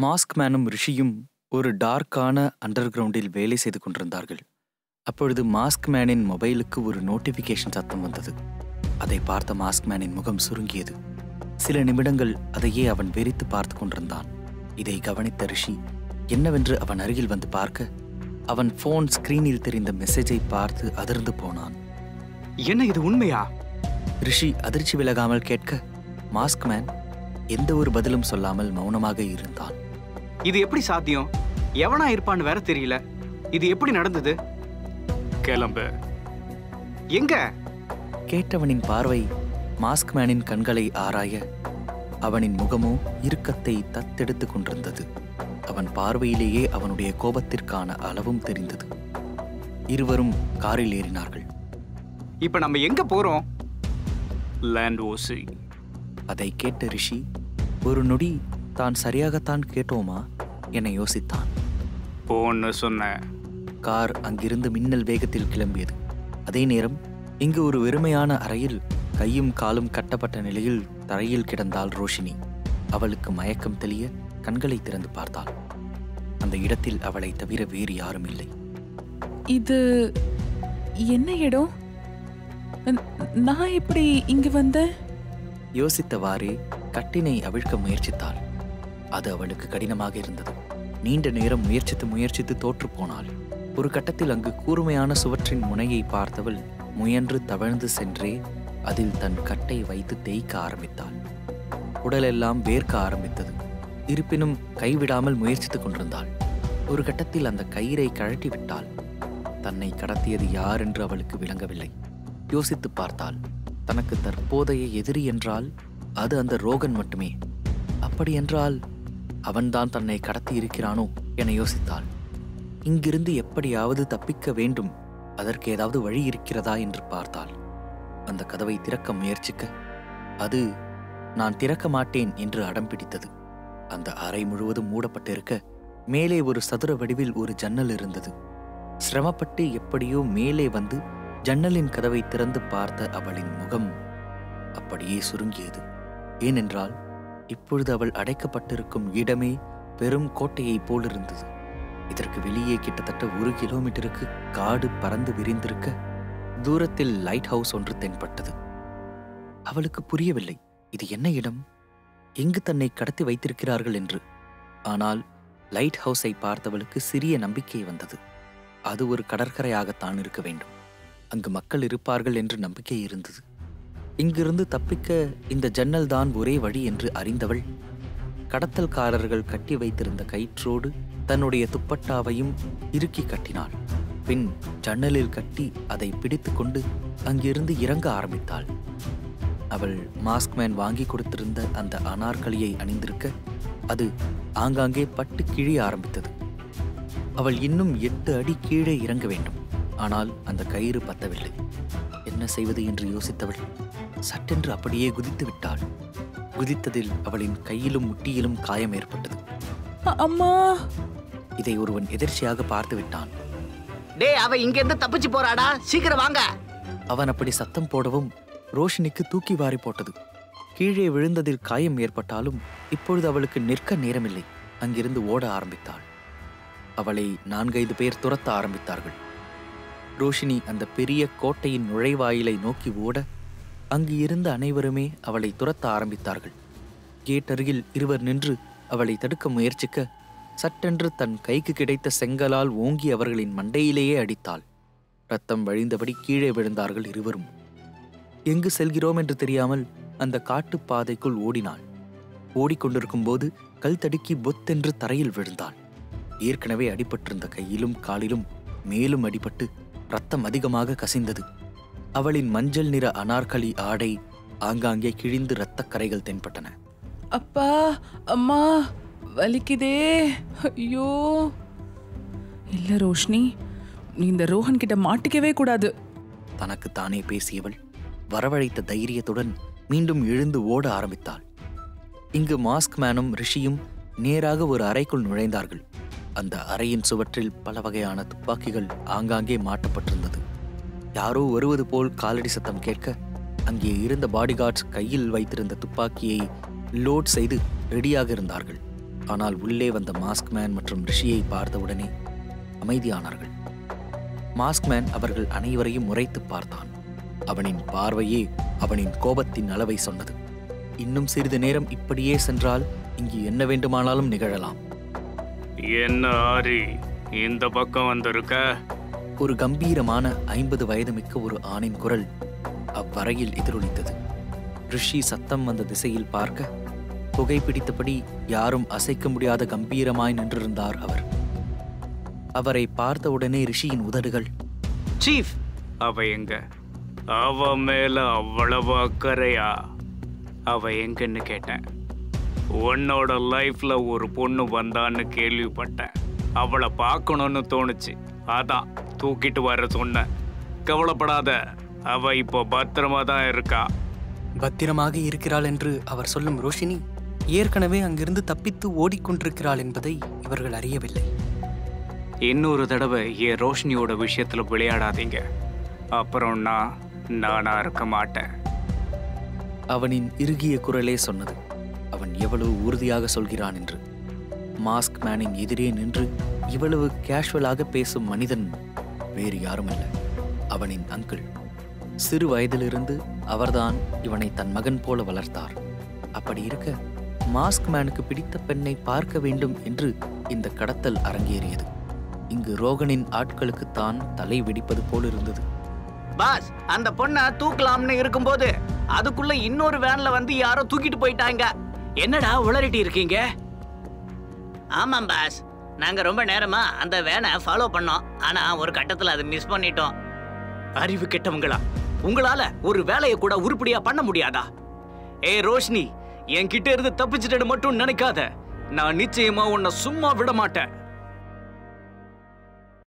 Mask மேனும் ரிஷியும் ஒரு டார்க்கான under கிரவுண்டில் வேலை செய்து கொண்டிருந்தார்கள். அப்பொழுது மாஸ்க் மேனின் மொபைலுக்கு ஒரு நோட்டிஃபிகேஷன் சத்தம் வந்தது. அதை பார்த்த மாஸ்க் மேனின் முகம் சுருங்கியது. சில நிமிடங்கள் அதையே அவன் வெறித்து பார்த்து கொண்டிருந்தான். இதை கவனித்த ரிஷி என்னவென்று அவன் அருகில் வந்து பார்க்க, அவன் போன் ஸ்கிரீனில் தெரிந்த மெசேஜை பார்த்து அதிர்ந்து போனான். என்ன இது உண்மையா? ரிஷி அதிர்ச்சி விலகாமல் கேட்க, மாஸ்க் மேன் எந்த ஒரு பதிலும் சொல்லாமல் மௌனமாக இருந்தான். இது எப்படி சாத்தியம்? எவனா இருப்பான்னு வேற தெரியல. இது எப்படி நடந்தது? கிளம்பு. எங்க? கேட்டவனின் பார்வை மாஸ்க் மேனின் கண்களை ஆராய, அவனின் முகமோ இறுக்கத்தை தத்தெடுத்துக் கொண்டிருந்தது. அவன் பார்வையிலேயே அவனுடைய கோபத்திற்கான அளவும் தெரிந்தது. இருவரும் காரில் ஏறினார்கள். இப்ப நம்ம எங்க போறோம்? லேண்ட் ஓசி. அதை கேட்ட ரிஷி ஒரு நொடி தான் சரியாகத்தான் கேட்டோமா என யோசித்தான். போன்னு சொன்ன. கார் அங்கிருந்து மின்னல் வேகத்தில் கிளம்பியது. அதே நேரம் இங்கு ஒரு வெறுமையான அறையில் கையும் காலும் கட்டப்பட்ட நிலையில் தரையில் கிடந்தாள் ரோஷினி. அவளுக்கு மயக்கம் தெளிய கண்களை திறந்து பார்த்தாள். அந்த இடத்தில் அவளை தவிர வேறு யாரும் இல்லை. இது என்ன இடம்? நான் எப்படி இங்கு வந்தேன்? யோசித்தவாறே கட்டினை அவிழ்க்க முயற்சித்தாள். அது அவளுக்கு கடினமாக இருந்தது. நீண்ட நேரம் முயற்சித்து தோற்று போனாள். ஒரு கட்டத்தில் அங்கு கூர்மையான சுவற்றின் முனையை பார்த்தவள் முயன்று தவழ்ந்து சென்றே அதில் தன் கட்டை வைத்து தேய்க்க ஆரம்பித்தாள். உடலெல்லாம் வேர்க்க ஆரம்பித்தது. இருப்பினும் கைவிடாமல் முயற்சித்துக் கொண்டிருந்தாள். ஒரு கட்டத்தில் அந்த கயிறை கழட்டி விட்டாள். தன்னை கடத்தியது யார் என்று அவளுக்கு விளங்கவில்லை. யோசித்து பார்த்தாள். தனக்கு தற்போதைய எதிரி என்றால் அது அந்த ரோகன் மட்டுமே. அப்படியென்றால் அவன்தான் தன்னை கடத்தி இருக்கிறானோ என யோசித்தாள். இங்கிருந்து எப்படியாவது தப்பிக்க வேண்டும். அதற்கு ஏதாவது வழி இருக்கிறதா என்று பார்த்தாள். அந்த கதவை திறக்க முயற்சிக்க அது நான் திறக்க மாட்டேன் என்று அடம் பிடித்தது. அந்த அறை முழுவதும் மூடப்பட்டிருக்க மேலே ஒரு சதுர வடிவில் ஒரு ஜன்னல் இருந்தது. சிரமப்பட்டு எப்படியோ மேலே வந்து ஜன்னலின் கதவை திறந்து பார்த்த அவளின் முகம் அப்படியே சுருங்கியது. ஏனென்றால் இப்பொழுது அவள் அடைக்கப்பட்டிருக்கும் இடமே பெரும் கோட்டையைப் போலிருந்தது. இதற்கு வெளியே கிட்டத்தட்ட 1 கிலோமீட்டருக்கு காடு பறந்து விரிந்திருக்க தூரத்தில் லைட் ஹவுஸ் ஒன்று தென்பட்டது. அவளுக்கு புரியவில்லை, இது என்ன இடம், எங்கு தன்னை கடத்தி வைத்திருக்கிறார்கள் என்று. ஆனால் லைட் ஹவுஸை பார்த்தவளுக்கு சிறிய நம்பிக்கை வந்தது. அது ஒரு கடற்கரையாகத்தான் இருக்க வேண்டும். அங்கு மக்கள் இருப்பார்கள் என்று நம்பிக்கை இருந்தது. இங்கிருந்து தப்பிக்க இந்த ஜன்னல் தான் ஒரே வழி என்று அறிந்தவள் கடத்தல்காரர்கள் கட்டி வைத்திருந்த கயிற்றோடு தன்னுடைய துப்பட்டாவையும் இறுக்கி கட்டினாள். பின் ஜன்னலில் கட்டி அதை பிடித்து கொண்டு அங்கிருந்து இறங்க ஆரம்பித்தாள். அவள் மாஸ்க்மேன் வாங்கி கொடுத்திருந்த அந்த அனார்கலியை அணிந்திருக்க அது ஆங்காங்கே பட்டு கிழிய ஆரம்பித்தது. அவள் இன்னும் 8 அடி கீழே இறங்க வேண்டும். ஆனால் அந்த கயிறு பத்தவில்லை. என்ன செய்வது என்று யோசித்தவள் சட்டென்று அப்படியே குதித்து விட்டாள். குதித்ததில் அவளின் கையிலும் முட்டியிலும் காயம் ஏற்பட்டது. அம்மா! இதை ஒருவன் எதிர்ச்சியாக பார்த்து விட்டான். டேய், அவ இங்க இருந்து தப்பிச்சு போறாடா, சீக்கிரம் வாங்க. அவன் அப்படி சத்தம் போடவும் ரோஷினிக்கு தூக்கி வாரி போட்டது. கீழே விழுந்ததில் காயம் ஏற்பட்டாலும் இப்பொழுது அவளுக்கு நிற்க நேரமில்லை. அங்கிருந்து ஓட ஆரம்பித்தாள். அவளை 4-5 பேர் துரத்த ஆரம்பித்தார்கள். ரோஷினி அந்த பெரிய கோட்டையின் நுழைவாயிலை நோக்கி ஓட அங்கு இருந்த அனைவருமே அவளை துரத்த ஆரம்பித்தார்கள். கேட் அருகில் இருவர் நின்று அவளை தடுக்க முயற்சிக்க சட்டென்று தன் கைக்கு கிடைத்த செங்கலால் ஓங்கி அவர்களின் மண்டையிலேயே அடித்தாள். ரத்தம் வழிந்தபடி கீழே விழுந்தார்கள் இருவரும். எங்கு செல்கிறோம் என்று தெரியாமல் அந்த காட்டுப்பாதைக்குள் ஓடினாள். ஓடிக்கொண்டிருக்கும் போது கல் தடுக்கி பொத்தென்று தரையில் விழுந்தாள். ஏற்கனவே அடிபட்டிருந்த கையிலும் காலிலும் மேலும் அடிபட்டு ரத்தம் அதிகமாக கசிந்தது. அவளின் மஞ்சள் நிற அனார்கலி ஆடை ஆங்காங்கே கிழிந்து இரத்தக்கரைகள் தென்பட்டன. அப்பா, அம்மா, வலிக்குதே, ஐயோ! இல்ல ரோஷினி, நீ இந்த ரோஹன் கிட்ட மாட்டிக்கவே கூடாது. தனக்கு தானே பேசியவள் வரவழைத்த தைரியத்துடன் மீண்டும் எழுந்து ஓட ஆரம்பித்தாள். இங்கு மாஸ்க் மேனும் ரிஷியும் நேராக ஒரு அறைக்குள் நுழைந்தார்கள். அந்த அறையின் சுவற்றில் பல வகையான துப்பாக்கிகள் ஆங்காங்கே மாட்டப்பட்டிருந்தது. யாரோ வருவது போல் காலடி சத்தம் கேட்க அங்கே இருந்த பாடிகார்ட்ஸ் கையில் வைத்திருந்த துப்பாக்கியை லோட் செய்து ரெடியாக இருந்தார்கள். ஆனால் உள்ளே வந்த மாஸ்க்மேன் மற்றும் ரிஷியை பார்த்தவுடனே அமைதியானார்கள். மாஸ்க்மேன் அவர்கள் அனைவரையும் முறைத்து பார்த்தான். அவனின் பார்வையே அவனின் கோபத்தின் அளவை சொன்னது. இன்னும் சிறிது நேரம் இப்படியே சென்றால் இங்கு என்ன வேண்டுமானாலும் நிகழலாம். என்ன ஆரி, இந்த பக்கம் வந்திருக்க? ஒரு கம்பீரமான 50 வயது மிக்க ஒரு ஆணின் குரல் அவ்வறையில் எதிரொலித்தது. ரிஷி சத்தம் வந்த திசையில் பார்க்க புகைப்பிடித்தபடி யாரும் அசைக்க முடியாத கம்பீரமாய் நின்றிருந்தார் அவர். அவரை பார்த்தவுடனே ரிஷியின் உதடுகள், சீஃப், அவ எங்க? அவ மேல அவ்வளவு அக்கறையா? அவ எங்கன்னு கேட்டேன். உன்னோட லைஃப்ல ஒரு பொண்ணு வந்தான்னு கேள்விப்பட்டேன். அவளை பார்க்கணும்னு தோணுச்சு, அதான் தூக்கிட்டு வர சொன்னேன். கவலைப்படாத, அவ இப்போ பத்திரமா தான் இருக்கா. பத்திரமாக இருக்கிறாள் என்று அவர் சொல்லும் ரோஷினி ஏற்கனவே அங்கிருந்து தப்பித்து ஓடிக்கொண்டிருக்கிறாள் என்பதை இவர்கள் அறியவில்லை. இன்னொரு தடவை என் ரோஷினியோட விஷயத்துல விளையாடாதீங்க, அப்புறம் நானா இருக்க மாட்டேன். அவனின் இறுகிய குரலே சொன்னது அவன் எவ்வளவு உறுதியாக சொல்கிறான் என்று. மாஸ்க் மேனின் எதிரே நின்று இவ்வளவு கேஷுவலாக பேசும் மனிதன் வேறு யாருமல்ல, அவனின் அங்கிள். சிறு வயதிலிருந்து அவர்தான் இவனை தன் மகன் போல வளர்த்தார். அப்படி இருக்க மாஸ்க் மேனுக்கு பிடித்த பெண்ணை பார்க்க வேண்டும் என்று இந்த கடத்தல் அரங்கேறியது. இங்கு ரோகனின் ஆட்களுக்குத்தான் தலை வெடிப்பது போல் இருந்தது. பாஸ், அந்த பொண்ணை தூக்கலாம்னு இருக்கும்போது அதுக்குள்ள இன்னொரு வேன்ல வந்து யாரோ தூக்கிட்டு போயிட்டாங்க. என்னடா உளறிட்டு இருக்கீங்க? ஆமாம் பாஸ், நாங்க ரொம்ப நேரமா அந்த வேனை ஃபாலோ பண்ணோம். ஆனா ஒரு கட்டத்துல அதை மிஸ் பண்ணிட்டோம். அறிவு கெட்டவங்களா, உங்களால ஒரு வேலையை கூட உருப்படியா பண்ண முடியாதா? ஏய் ரோஷினி, என்கிட்ட இருந்து தப்பிச்சிட்டு மட்டும் நினைக்காத. நான் நிச்சயமா உன்னை சும்மா விட மாட்டேன்.